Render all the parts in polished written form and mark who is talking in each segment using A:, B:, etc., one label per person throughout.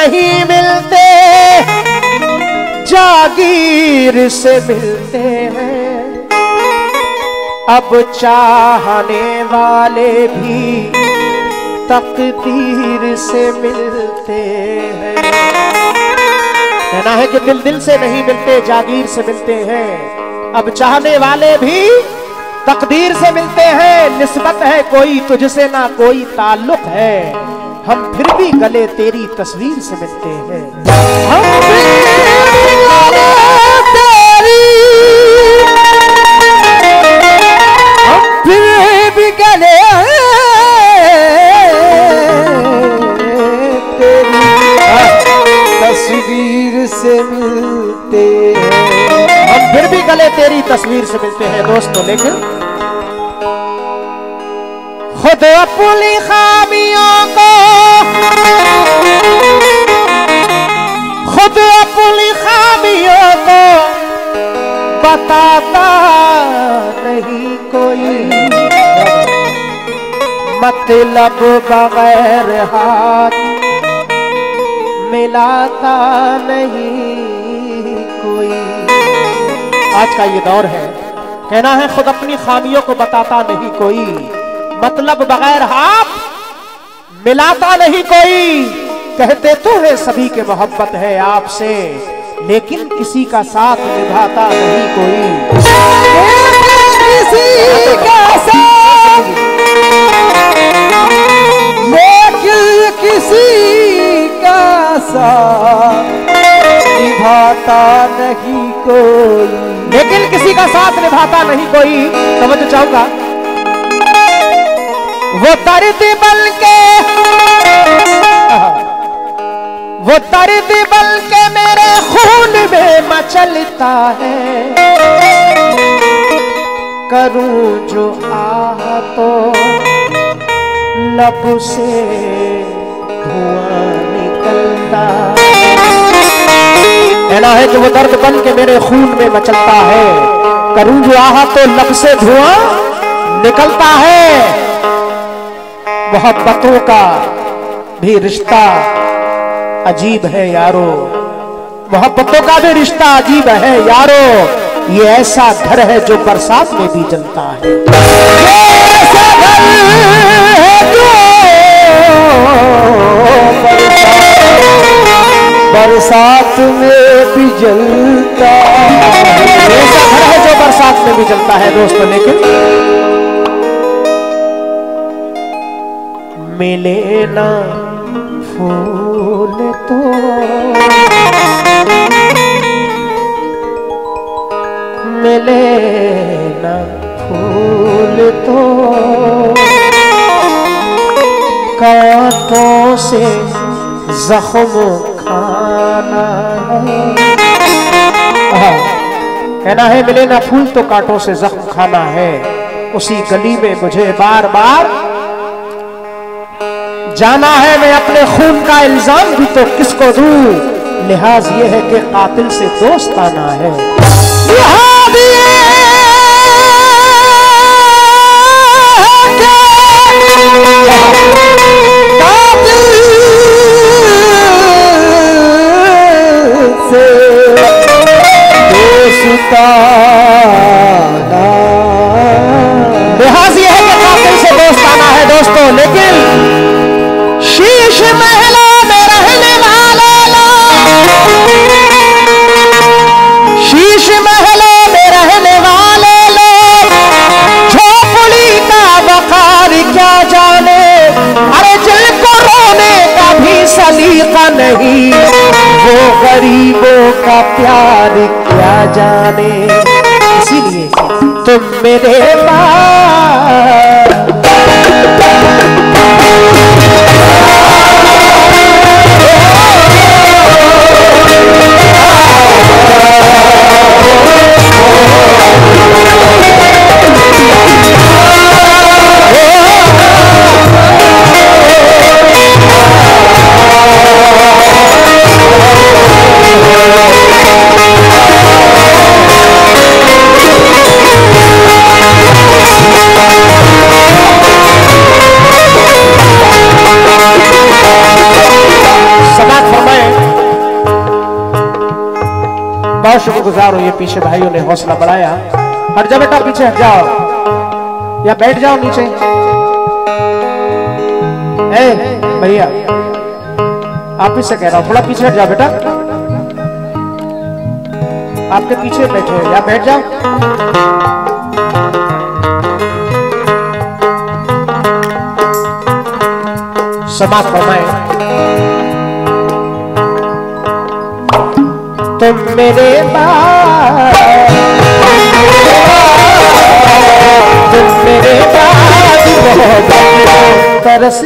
A: नहीं मिलते, जागीर से मिलते हैं। अब चाहने वाले भी तकदीर से मिलते हैं। कहना है कि दिल दिल से नहीं मिलते, जागीर से मिलते हैं। अब चाहने वाले भी तकदीर से मिलते हैं। निस्बत है कोई तुझसे ना कोई ताल्लुक है, हम फिर भी गले तेरी तस्वीर से मिलते हैं। हम फिर भी गले तेरी तस्वीर से मिलते हैं। हम फिर भी गले तेरी तस्वीर से मिलते हैं दोस्तों। लेकिन खुद अपनी खामियों को, खुद अपनी खामियों को बताता नहीं कोई, मतलब बगैर हाथ मिलाता नहीं कोई। आज का ये दौर है, कहना है खुद अपनी खामियों को बताता नहीं कोई, मतलब बगैर हाथ मिलाता नहीं कोई। कहते तो है सभी के मोहब्बत है आपसे, लेकिन किसी का साथ निभाता नहीं कोई। किसी का साथ, लेकिन किसी का साथ निभाता नहीं कोई, लेकिन किसी का साथ निभाता नहीं कोई। समझ चाहूंगा वो दर्द बल के, वो दर्द बल के मेरे खून में मचलता है। करूं जो आह तो लब से धुआं निकलता। कहना है कि वो दर्द बन के मेरे खून में मचलता है, करूं जो आह तो लब से धुआं निकलता है। मोहब्बतों का भी रिश्ता अजीब है यारो, मोहब्बतों का भी रिश्ता अजीब है यारो। ये ऐसा घर है जो बरसात में भी जलता है। ये ऐसा घर है जो बरसात में भी जलता है। ऐसा घर है जो बरसात में भी जलता है दोस्तों। लेकिन मिले ना फूल तो मिले ना फूल तो कांटों से जख्म खाना है। कहना है मिले ना फूल तो कांटों से जख्म खाना है। उसी गली में मुझे बार बार जाना है, मैं अपने खून का इल्जाम भी तो किसको दूं। लिहाज ये है कि कातिल से दोस्ताना है। लिहाज ये कातिल से दोस्ताना, लिहाज ये है कि कातिल से दोस्ताना है दोस्तों। लेकिन शीश महलों में रहने वाले लोग, शीश महलों में रहने वाले लोग झोपड़ी का वकार क्या जाने। अरे जिनको रोने का भी सलीका नहीं, वो गरीबों का प्यार क्या जाने। इसीलिए तुम मेरे पास बहुत शुक्रगुजार हूँ, ये पीछे भाइयों ने हौसला बढ़ाया। हट जाओ बेटा, पीछे हट जाओ या बैठ जाओ नीचे। भैया आप ही से कह रहा हूँ, थोड़ा पीछे हट जाओ बेटा, आपके पीछे बैठे या बैठ जाओ। समाज फरमाए, तुम मेरे बाद, तुम मेरे बाद मोहब्बत तरस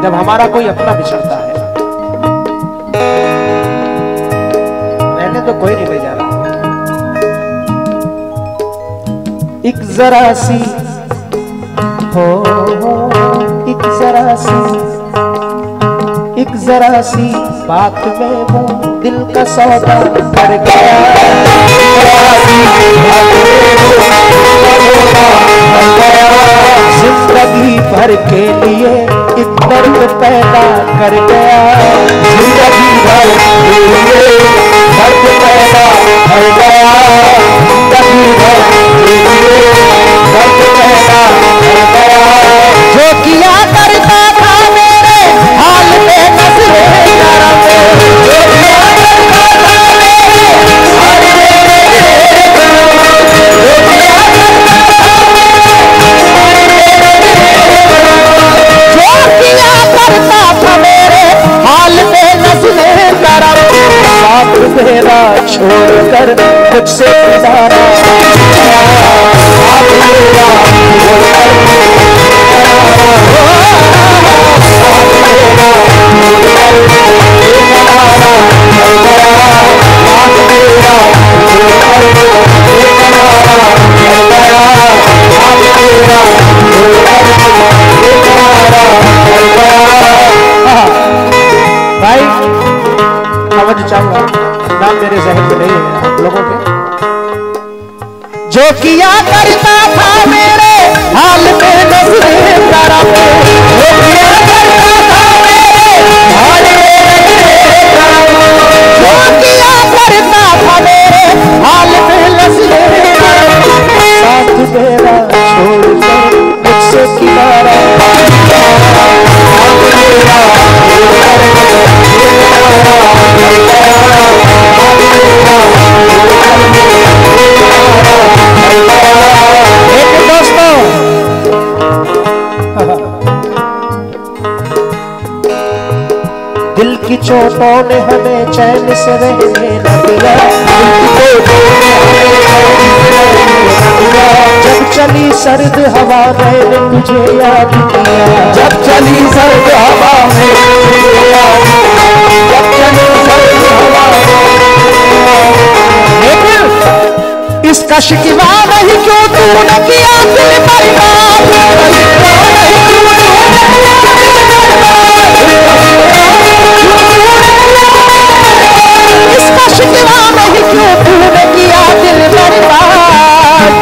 A: जब हमारा कोई अपना बिछड़ता है। रहने तो कोई नहीं ले जा रहा। एक जरा सी हो, एक जरा सी, एक जरा सी बात में वो दिल का सौदा कर गया। जिंदगी भर के लिए एक दर्द पैदा कर गया। जिंदगी भर के लिए दर्द पैदा कर गया। जिंदगी भर के लिए दर्द पैदा कर गया। जो किया करता था मेरे हाल में नजरे करम, जो किया करता था मेरे हाल में नजरे करम, जो किया करता था मेरे हाल में नजरे करम, साथ मेरा छोड़कर मुझसे किनारा। साथ मेरा भाई समझ चाहूंगा, नाम मेरे जहन में नहीं है आप लोगों के। जो किया करता था मेरे हाल में नजरे करम, जो किया करता था मेरे हाल में नजरे करम, जो किया करता था मेरे हाल में नजरे करम, साथ मेरा छोड़कर मुझसे किनारा। दोस्तों दिल की चोटों ने हमें चैन से रहने न दिया। जब चली सर्द हवा मैंने तुझे याद किया। जब चली सर्द हवा में, जब चली सर्द हवा में, इसका शिकवा नहीं क्यों तूने किया दिल बर्बाद। इसका शिकवा नहीं क्यों तूने किया दिल बर्बाद।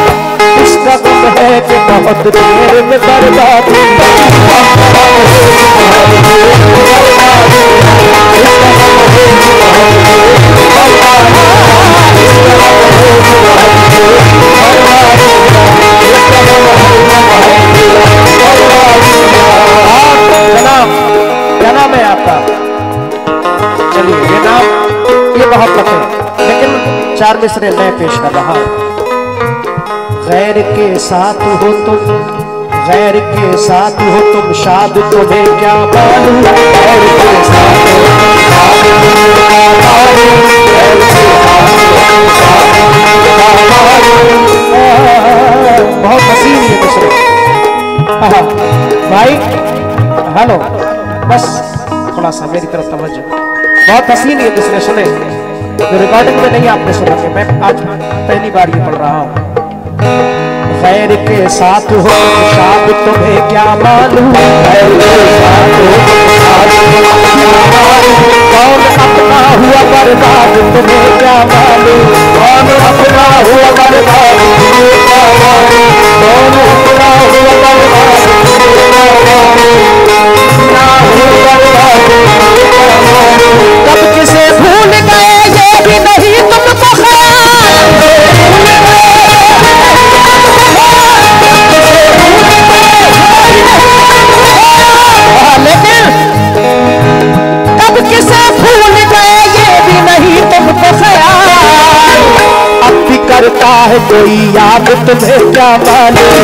A: इसका दुख है कि बहुत देर में बर्बाद। जनाब क्या नाम है आपका? चलिए ये नाम ये मोहब्बत है, लेकिन 4 मिसरे मैं पेश कर रहा हूं। गैर के साथ हो तुम, गैर के साथ हो तुम शाद, तुम्हें क्या मालूम। गैर के साथ बहुत हसीन है मिसरे। भाई हेलो, बस थोड़ा सा मेरी तरफ तवज्जो। बहुत हसीन है मिसरे, सुने। जो रिकॉर्डिंग में नहीं आपने सुना, मैं आज पहली बार ये पढ़ रहा हूँ। गैर के साथ हो शाद तुम्हें क्या मालूम, गैर के साथ हो कौन अपना हुआ बर्बाद तुम्हें क्या मालूम, कौन अपना हुआ बर्बाद तुम्हें क्या मालूम, कौन अपना हुआ बर्बाद कब किसे भूल गए ये भी नहीं तुमको लेकिन कब किसे भूल गए ये भी नहीं तुमको ख्याल, अब भी करता है कोई याद तुम्हें क्या मालूम,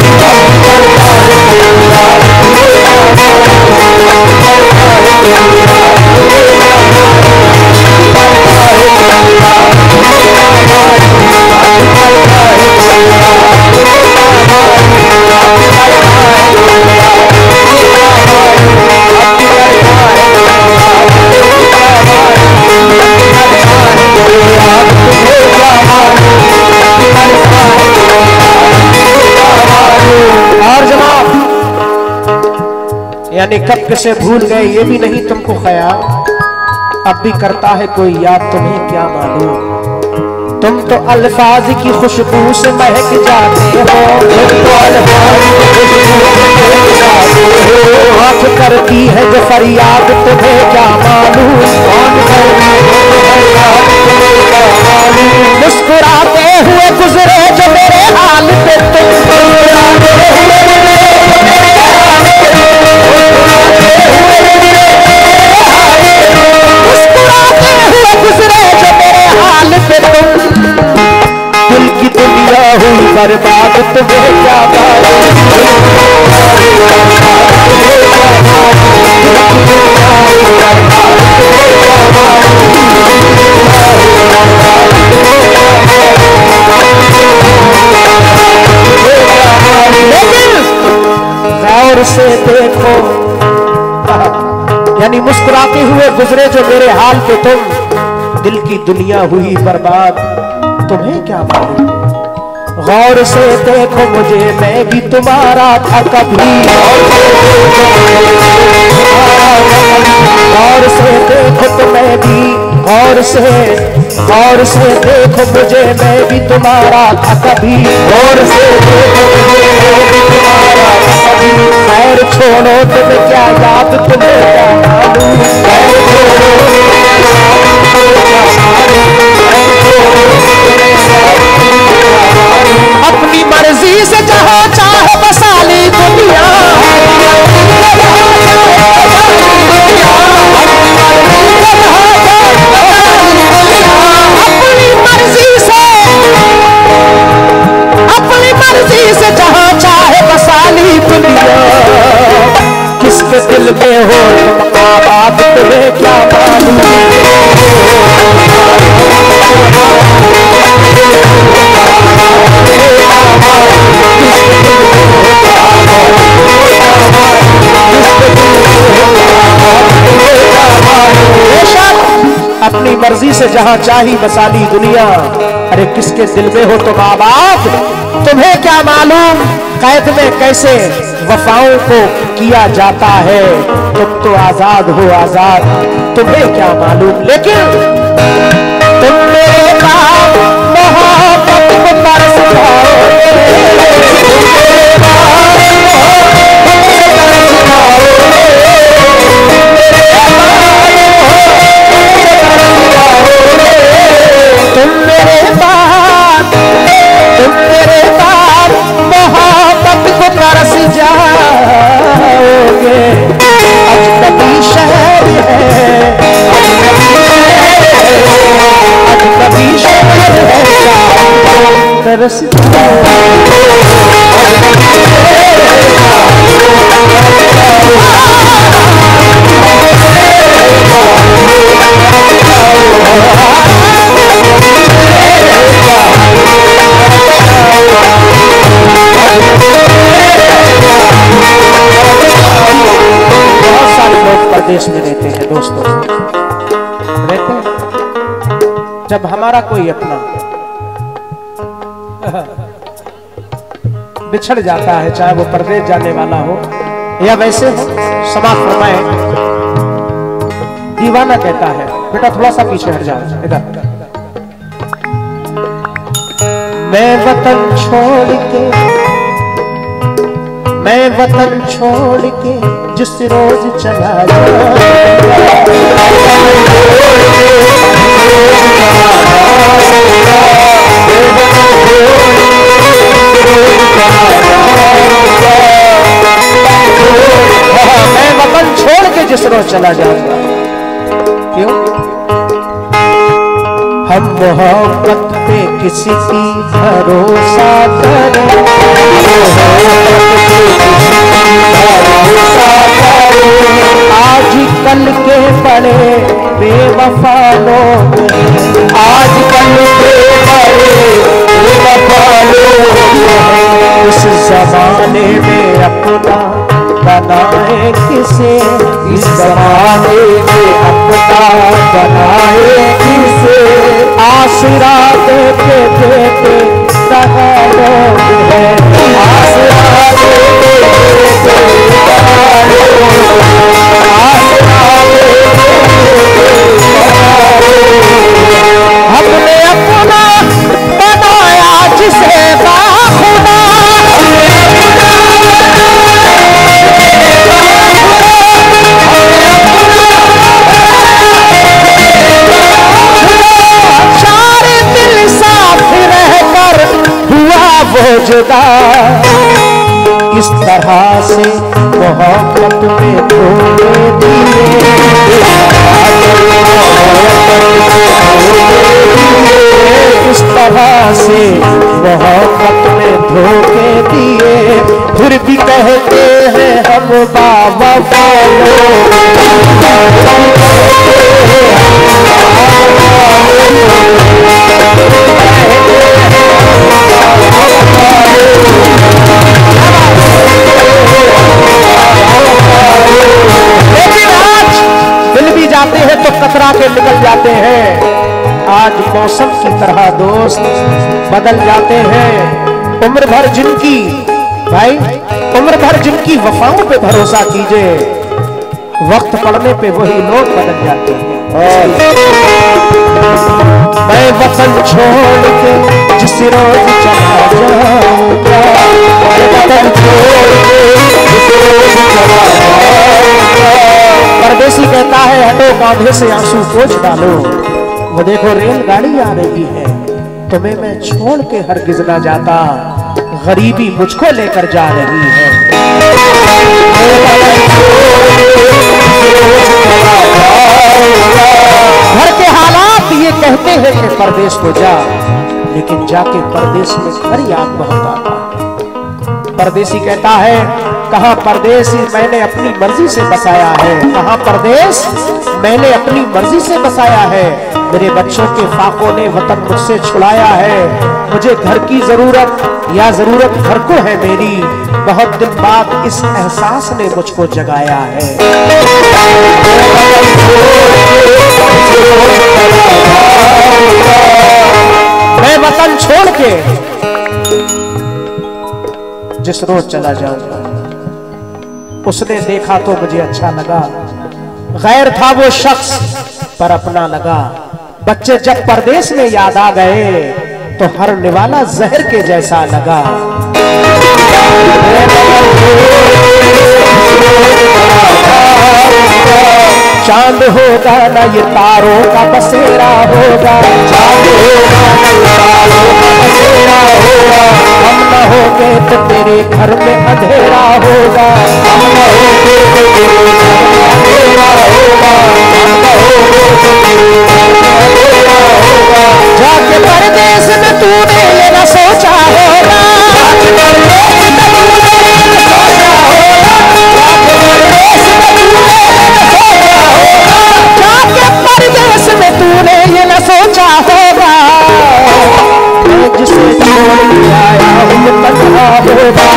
A: और जनाब यानी कब किसे भूल गए ये भी नहीं तुमको ख्याल, अब भी करता है कोई याद तुम्हें क्या मालूम, तुम तो अल्फाज की खुशबू से महक जाते हो, तुम तो अल्फाज की खुशबू से महक जाते हो, आँख करती है जो फरियाद तुम्हें क्या मालूम, कौन करती है जो फरियाद तुम्हें क्या मालूम, मुस्कुराते हुए गुजरे जो मेरे हाल पे तुम, मुस्कुराते हुए गुजरे जो मेरे हाल पे तुम, दिल की दुनिया हुई बर्बाद तुम्हें क्या मालूम, लेकिन गौर से देखो यानी मुस्कुराते हुए गुजरे जो मेरे हाल पे तुम, दिल की दुनिया हुई बर्बाद तुम्हें क्या मालूम, गौर से देखो मुझे मैं भी तुम्हारा था कभी, गौर से देखो तो मैं भी, गौर से देखो मुझे मैं भी तुम्हारा था कभी, गौर से देखो मुझे मैं भी तुम्हारा था कभी, खैर छोड़ो तुम्हें क्या याद तुम्हें क्या मालूम, खैर छोड़ो अपनी मर्जी से जहाँ चाहे बसा ली दुनिया, अपनी मर्जी से जहाँ चाहे बसा ली दुनिया, किसके दिल में हो तुम आबाद तुम्हें क्या मालूम, अपनी मर्जी से जहां चाही बसा ली दुनिया, अरे किसके दिल में हो तुम आबाद तुम्हें क्या मालूम, कैद में कैसे वफाओं को किया जाता है, तुम तो आजाद हो आजाद तुम्हें क्या मालूम, लेकिन तुम मेरे काम मोहब्बत को तरस खाओगे, तुम मेरे बाद मोहब्बत को तरस जाओगे, अजनबी शहर है, अजनबी शहर है तरस परदेश में रहते हैं दोस्तों, रहते हैं जब हमारा कोई अपना बिछड़ जाता है, चाहे वो परदेश जाने वाला हो या वैसे हो, समाप्त फरमाए। दीवाना कहता है, बेटा थोड़ा सा पीछे हट जाओ इधर। मैं वतन छोड़ के जिस रोज चला मैं वतन छोड़ के जिस रोज चला जाऊंगा। क्यों? हम मोहब्बत पे किसी की भरोसा करें, आज कल के बड़े बेवफा लोग, आज कल के बड़े बेवफा लोग इस जमाने में अपना बनाए किसे, इस जमाने में अपना बनाए किसे, आसरा देते देते रहा लोग है, आसरा देते देते रहा लोग, आसरा देते देते रहा लोग। हमने अपना बनाया जिसे बाखुदा, जुदा इस तरह से मोहब्बत में धोखे दिए, इस तरह से मोहब्बत में धोखे दिए, फिर भी कहते हैं हम बाबा बोलो। जाते हैं तो कतरा के निकल जाते हैं, आज मौसम की तरह दोस्त बदल जाते हैं। उम्र भर जिनकी भाई उम्र भर जिनकी वफाओं पे भरोसा कीजिए, वक्त पड़ने पे वही लोग बदल जाते हैं। मैं वतन छोड़ के जिस रोज चला जाऊंगा, मैं वतन छोड़ के जिस रोज चला जाऊंगा। परदेसी कहता है हटो कांधे से आंसू पोंछ डालो, वो देखो रेलगाड़ी आ रही है, तुम्हें मैं छोड़ के हरगिज ना जाता, गरीबी मुझको लेकर जा रही है। घर के हालात ये कहते हैं कि परदेश को जा, लेकिन जाके परदेश में घर याद बहुत आता है। परदेसी कहता है कहाँ परदेश मैंने अपनी मर्जी से बसाया है, कहाँ परदेश मैंने अपनी मर्जी से बसाया है, मेरे बच्चों के फाकों ने वतन मुझसे छुड़ाया है, मुझे घर की जरूरत या जरूरत घर को है मेरी, बहुत दिन बाद इस एहसास ने मुझको जगाया है। मैं वतन छोड़ के जिस रोज चला जाऊंगा, उसने देखा तो मुझे अच्छा लगा, गैर था वो शख्स पर अपना लगा, बच्चे जब परदेश में याद आ गए तो हर निवाला जहर के जैसा लगा। चांद होगा ना ये तारों का बसेरा होगा, चांद होगा ना ये तारों का बसेरा होगा, हम न होंगे तो तेरे घर में अंधेरा होगा, हम न होंगे तो तेरे घर में अंधेरा होगा, हम न होंगे तो तेरे घर में अंधेरा होगा। जाके परदेश में तूने ये न सोचा होगा, जाके परदेश में तूने ये न सोचा होगा, जाके परदेश में तूने ये न सोचा होगा, जाके परदेश में तूने ये न सोचा होगा, मैं जिसे छोड़ के आया हूँ तन्हा होगा,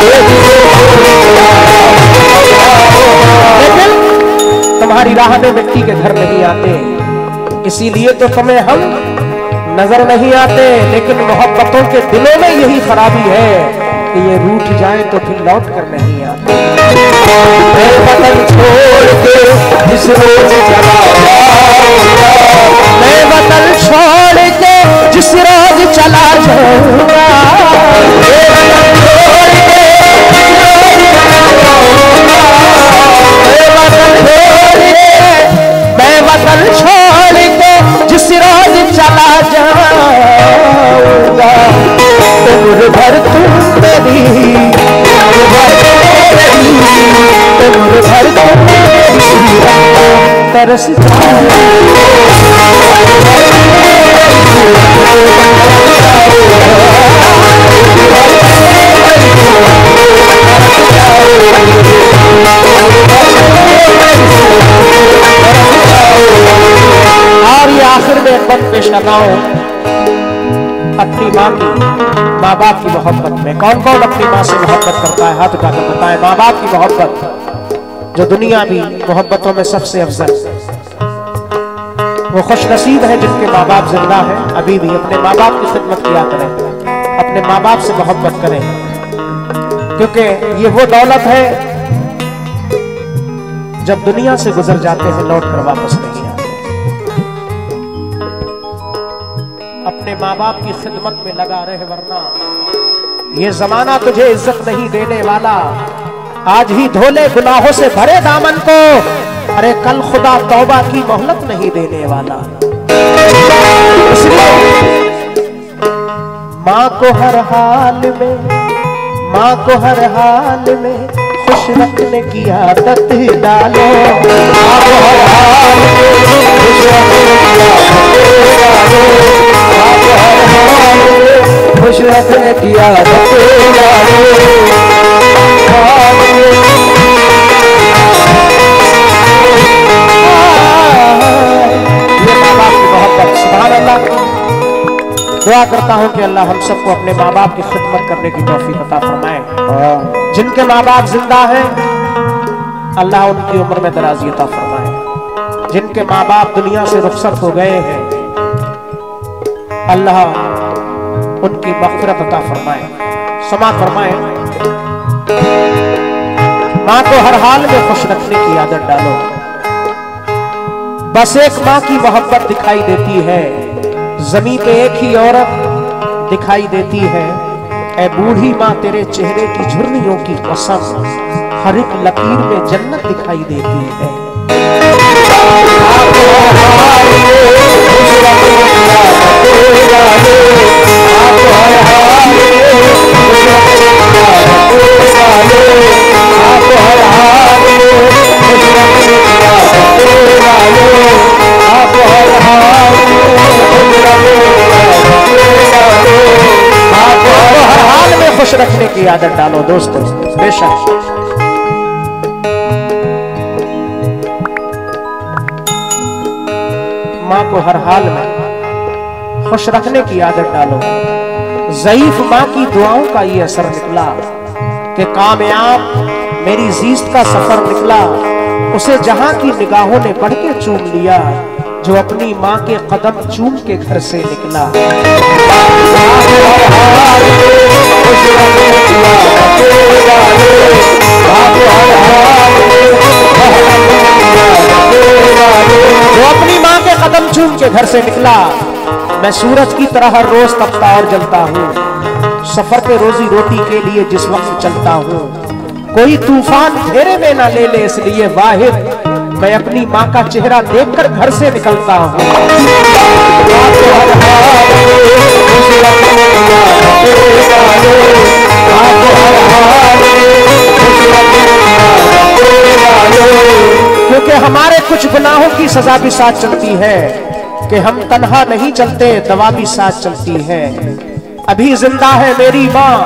A: मैं जिसे छोड़ के आया हूँ तुम्हारी राह में मिट्टी के घर नहीं आते, इसीलिए तो तुम्हें हम नजर नहीं आते। लेकिन मोहब्बतों के दिलों में यही खराबी है कि ये रूठ जाए तो फिर लौट कर नहीं आते। मैं वतन छोड़ के जिस रोज चला जाऊंगा, मैं वतन छोड़ के जिस रोज चला जाऊंगा, मैं वतन छोड़ के जिस रोज चला जाऊंगा, उम्र भर तुम मेरी, उम्र भर तुम मेरी तरस और ये आखिर में एक बात पेश करना हूं अपनी माँ की, माँ बाप की मोहब्बत में। कौन कौन अपनी माँ से मोहब्बत करता है? हाथ उठाकर बताएं। माँ बाप की मोहब्बत जो दुनिया भी मोहब्बतों में सबसे अफजल, वो खुशनसीब है जिनके माँ बाप जिंदा हैं। अभी भी अपने माँ बाप की खिदमत किया करें, अपने माँ बाप से मोहब्बत करें, क्योंकि ये वो दौलत है जब दुनिया से गुजर जाते हैं लौट कर वापस नहीं आते। अपने माँ बाप की खिदमत में लगा रहे, वरना ये जमाना तुझे इज्जत नहीं देने वाला। आज ही धोले गुनाहों से भरे दामन को, अरे कल खुदा तौबा की मोहलत नहीं देने वाला। इसलिए माँ को हर हाल में, माँ को हर हाल में खुश रखने की आदत डालो। माँ को हर हाल में खुश रखने की आदत डालो। दुआ करता हूं कि अल्लाह हम सबको अपने माँ बाप की खिदमत करने की तौफीक अता फरमाए। जिनके माँ बाप जिंदा हैं अल्लाह उनकी उम्र में दराज़ी अता फरमाए। जिनके माँ बाप दुनिया से रुखसत हो गए हैं अल्लाह उनकी मग़फ़िरत अता फरमाए, समा फरमाए। माँ को हर हाल में खुश रखने की आदत डालो। बस एक माँ की मोहब्बत दिखाई देती है, ज़मीन पे एक ही औरत दिखाई देती है। ऐ बूढ़ी माँ तेरे चेहरे की झुर्रियों की कसम, हर एक लकीर में जन्नत दिखाई देती है। खुश रखने की आदत डालो दोस्तों। बेशक माँ को हर हाल में खुश रखने की आदत डालो। ज़ईफ माँ की दुआओं का ये असर निकला कि कामयाब मेरी जीस्त का सफर निकला। उसे जहां की निगाहों ने बढ़ के चूम लिया, जो अपनी माँ के कदम चूम के घर से निकला। जो अपनी माँ के कदम चूम के घर से निकला। मैं सूरज की तरह हर रोज तपता और जलता हूँ, सफर पे रोजी रोटी के लिए जिस वक्त चलता हूँ। कोई तूफान घेरे में ना ले ले, इसलिए वाहिद मैं अपनी माँ का चेहरा देखकर घर से निकलता हूँ। क्योंकि हमारे कुछ गुनाहों की सजा भी साथ चलती है कि हम तन्हा नहीं चलते, दवा भी साथ चलती है। अभी जिंदा है मेरी माँ,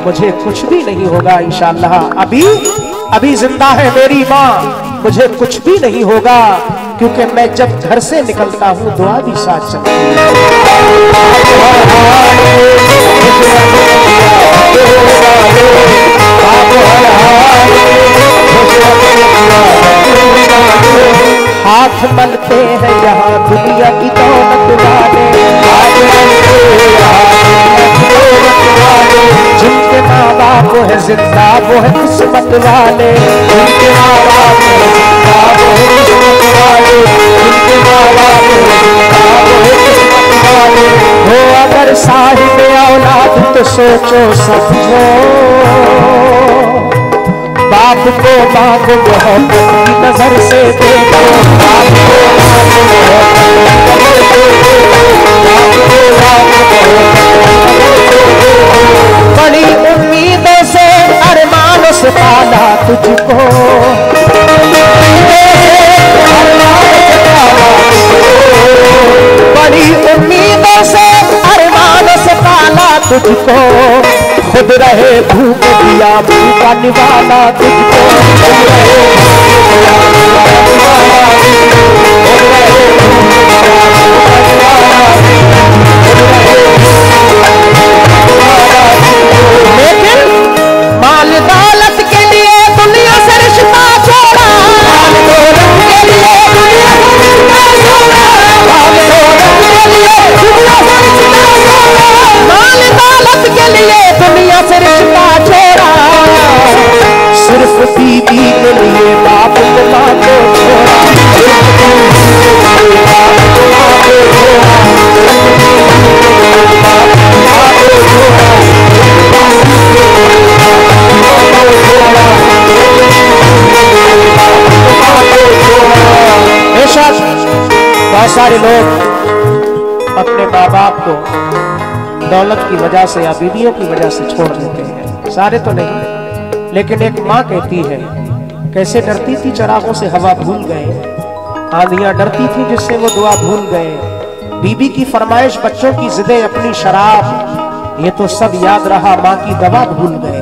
A: मुझे कुछ भी नहीं होगा इंशाअल्लाह। अभी जिंदा है मेरी माँ, मुझे कुछ भी नहीं होगा, क्योंकि मैं जब घर से निकलता हूँ दुआ भी साथ चलती है। हाथ मलते हैं यहाँ दुनिया की दौलत वाले, हाथ मलते हैं यहाँ दुनिया की दौलत वाले। जिनके माँ बाप है जिंदा वो है किस्मत वाले, जिनके माँ बाप है जिंदा वो है किस्मत वाले, जिनके माँ बाप है जिंदा वो है किस्मत वाले। हो अगर साहिब औलाद तो सोचो समझो, बाप को बाप मोहब्बत की नजर से देखो, बाप को बाप मोहब्बत की नजर से देखो, बाप को बाप बड़ी उम्मीदों से अरमानों से पाला तुझको, बड़ी उम्मीदों से अरमानों से पाला तुझको, खुद रहे भूख दिया भूखा निवाला तुझको, खुद रहे लेकिन माल दौलत के लिए दुनिया से रिश्ता छोड़ा, माल दौलत के लिए दुनिया से रिश्ता छोड़ा, माल दौलत के लिए दुनिया से रिश्ता छोड़ा, माल दौलत के लिए दुनिया से रिश्ता छोड़ा, सिर्फ बीवी के लिए बाप को माँ को छोड़ा, बहुत सारे लोग अपने माँ बाप को दौलत की वजह से या बीवियों की वजह से छोड़ देते हैं, सारे तो नहीं, लेकिन एक माँ कहती है कैसे डरती थी चरागों से हवा भूल गए, आंधियां डरती थी जिससे वो दुआ भूल गए, बीबी की फरमाइश बच्चों की जिदे अपनी शराब, ये तो सब याद रहा माँ की दवा भूल गए,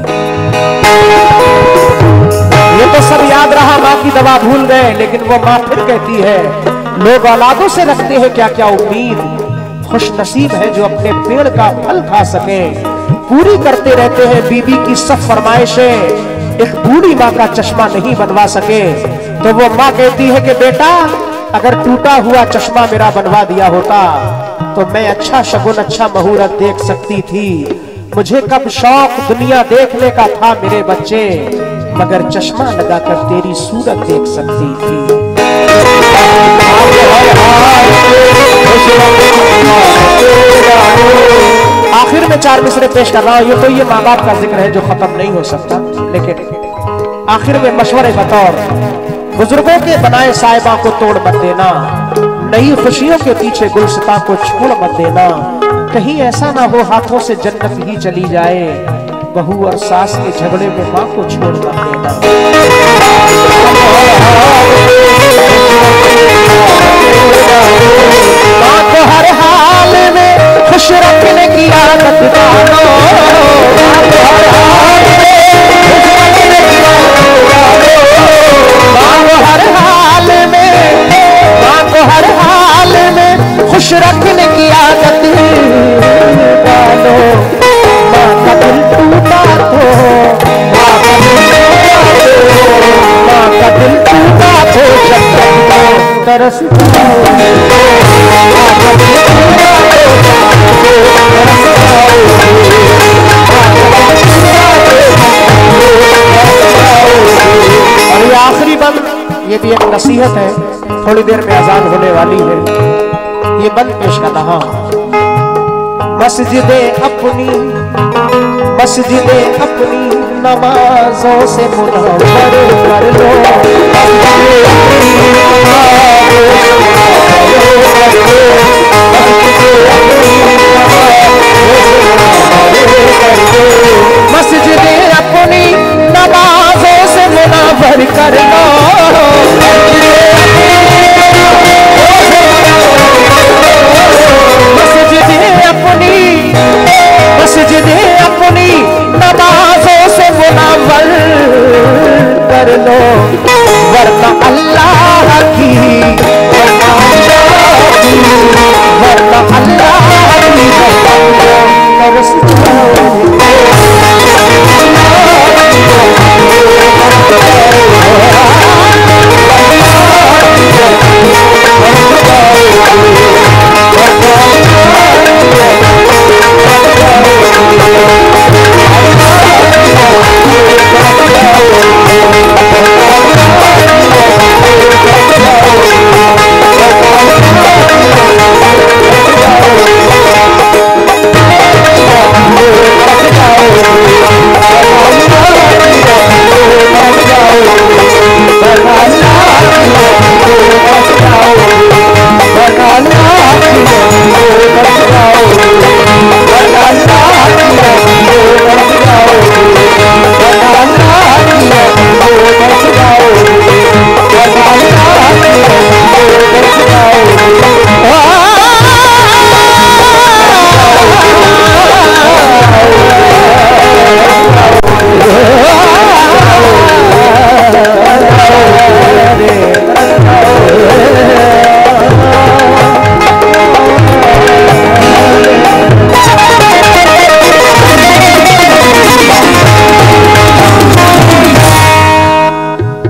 A: ये तो सब याद रहा माँ की दवा भूल गए। लेकिन वो माँ फिर कहती है लोग औलादों से रखते हैं क्या क्या उम्मीद, खुश नसीब है जो अपने पेड़ का फल खा सके, पूरी करते रहते हैं बीबी की सब फरमाइशें, एक बूढ़ी माँ का चश्मा नहीं बनवा सके। तो वो माँ कहती है कि बेटा अगर टूटा हुआ चश्मा मेरा बनवा दिया होता तो मैं अच्छा शगुन अच्छा मुहूर्त देख सकती थी, मुझे कब शौक दुनिया देखने का था मेरे बच्चे, मगर चश्मा लगाकर तेरी सूरत देख सकती थी। आखिर में 4 मिसरे पेश कर रहा हूं, ये माँ बाप का जिक्र है जो खत्म नहीं हो सकता, लेकिन आखिर में मशवरे बतौर बुजुर्गों के बनाए साहिबा को तोड़ मत देना, नई खुशियों के पीछे गुलसिता को छोड़ मत देना, कहीं ऐसा ना हो हाथों से जन्नत ही चली जाए, बहू और सास के झगड़े में माँ को छोड़ मत देना। माँ को हर हाल में खुश रखने की आदत डालो, माँ को हर हाल में, माँ को हर हाल में खुश रखने की आदत डालो, माँ का दिल टूटा तो, माँ का दिल टूटा तो जब तक तरस और ये आखिरी बंद, ये भी एक नसीहत है, थोड़ी देर में अजान होने वाली है, ये बंद पेश कर रहा हूं। मस्जिदे अपनी नमाजों से मुनव्वर कर लो, मस्जिदे अपनी नमाजों से मुनव्वर कर लो, मस्जिदे अपनी नमाजों से मुनव्वर कर लो,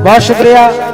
A: बहुत शुक्रिया।